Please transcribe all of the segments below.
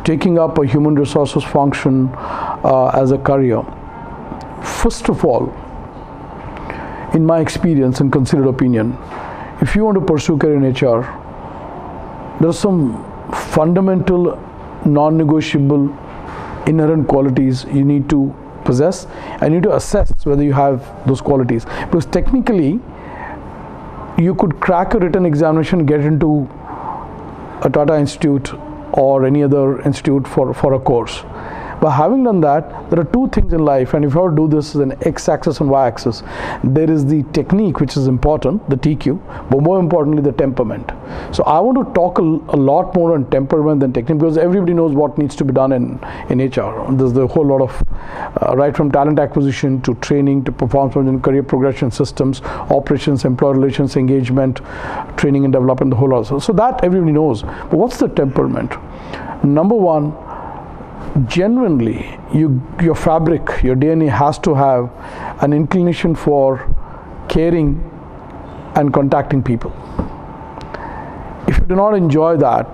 taking up a human resources function as a career, first of all, in my experience and considered opinion, if you want to pursue career in HR, there are some fundamental, non-negotiable, inherent qualities you need to possess, and you need to assess whether you have those qualities. Because technically, you could crack a written examination, get into a Tata Institute or any other institute for a course. But having done that, there are two things in life, and if you do this as an x-axis and y-axis, there is the technique, which is important, the TQ, but more importantly, the temperament. So I want to talk a lot more on temperament than technique, because everybody knows what needs to be done in HR. There's the whole lot of, right from talent acquisition to training to performance and career progression systems, operations, employee relations, engagement, training and development, the whole lot. So that everybody knows. But what's the temperament? Number one, genuinely, your fabric, your DNA has to have an inclination for caring and contacting people. If you do not enjoy that,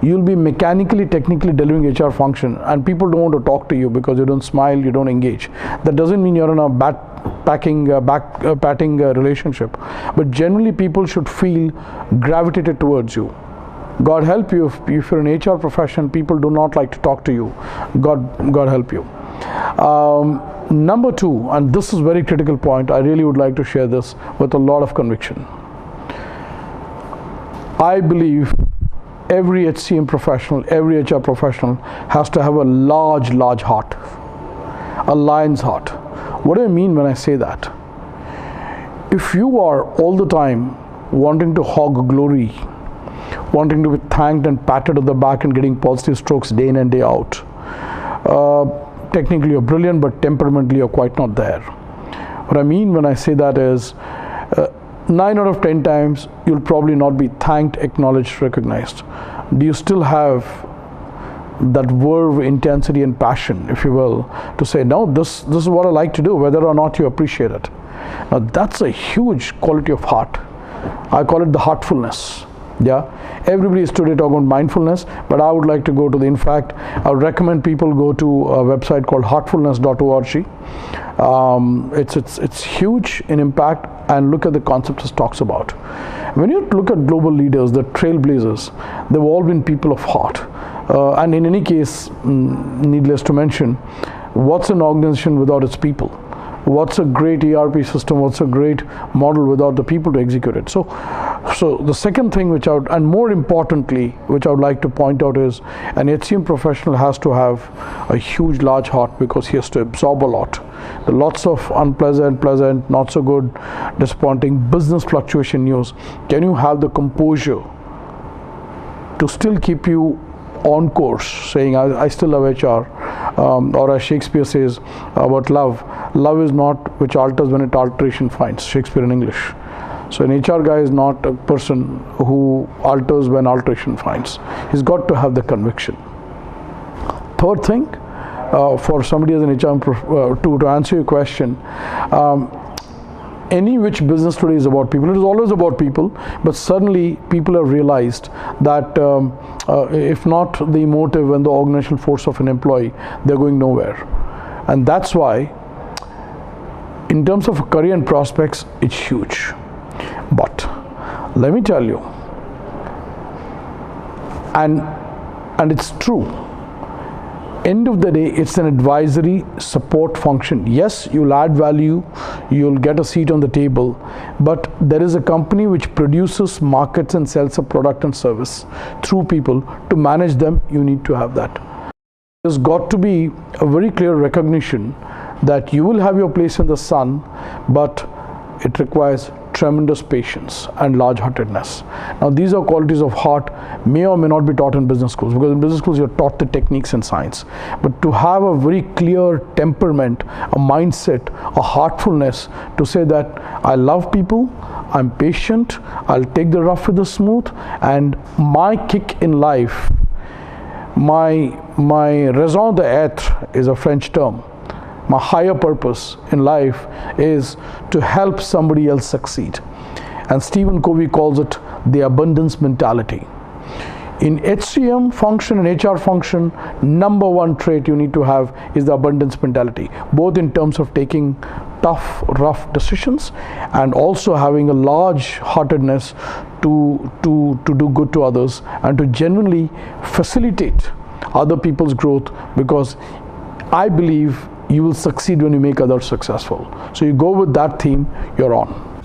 you'll be mechanically, technically delivering HR function, and people don't want to talk to you because you don't smile, you don't engage. That doesn't mean you're in a backpatting relationship, but generally people should feel gravitated towards you. God help you if you're an HR profession, people do not like to talk to you. God help you. Number two, and this is a very critical point, I really would like to share this with a lot of conviction. I believe every HCM professional, every HR professional has to have a large heart, a lion's heart. What do I mean when I say that? If you are all the time wanting to hog glory, wanting to be thanked and patted on the back and getting positive strokes day in and day out, technically you're brilliant, but temperamentally you're quite not there. What I mean when I say that is 9 out of 10 times you'll probably not be thanked, acknowledged, recognized. Do you still have that verve, intensity and passion, if you will, to say, no, this is what I like to do, whether or not you appreciate it? Now that's a huge quality of heart. I call it the heartfulness. Yeah, everybody is today talking about mindfulness, but I would like to go to in fact, I would recommend people go to a website called heartfulness.org. It's huge in impact, and look at the concepts it talks about. When you look at global leaders, the trailblazers, they've all been people of heart. And in any case, needless to mention, what's an organization without its people? What's a great ERP system? What's a great model without the people to execute it? So the second thing and more importantly, which I would like to point out is an HCM professional has to have a huge, large heart, because he has to absorb a lot. There are lots of unpleasant, pleasant, not so good, disappointing business fluctuation news. Can you have the composure to still keep you on course, saying I still love HR, or as Shakespeare says about love is not which alters when it alteration finds, Shakespeare in English. So an HR guy is not a person who alters when alteration finds. He's got to have the conviction. Third thing, for somebody as an HR, to answer your question, any which business today is about people. It is always about people, but suddenly people have realized that if not the emotive and the organizational force of an employee, they're going nowhere. And that's why, in terms of career and prospects, it's huge. But let me tell you, and it's true, end of the day, it's an advisory support function. Yes, you'll add value, you'll get a seat on the table, but there is a company which produces, markets and sells a product and service through people. To manage them, you need to have that. There's got to be a very clear recognition that you will have your place in the sun, but it requires tremendous patience and large-heartedness. Now, these are qualities of heart, may or may not be taught in business schools, because in business schools you're taught the techniques and science. But to have a very clear temperament, a mindset, a heartfulness to say that I love people, I'm patient, I'll take the rough with the smooth, and my kick in life, my raison d'être is a French term. My higher purpose in life is to help somebody else succeed. And Stephen Covey calls it the abundance mentality. In HCM function and HR function, number one trait you need to have is the abundance mentality, both in terms of taking tough, rough decisions and also having a large heartedness to do good to others and to genuinely facilitate other people's growth, because I believe you will succeed when you make others successful. So you go with that theme, you're on.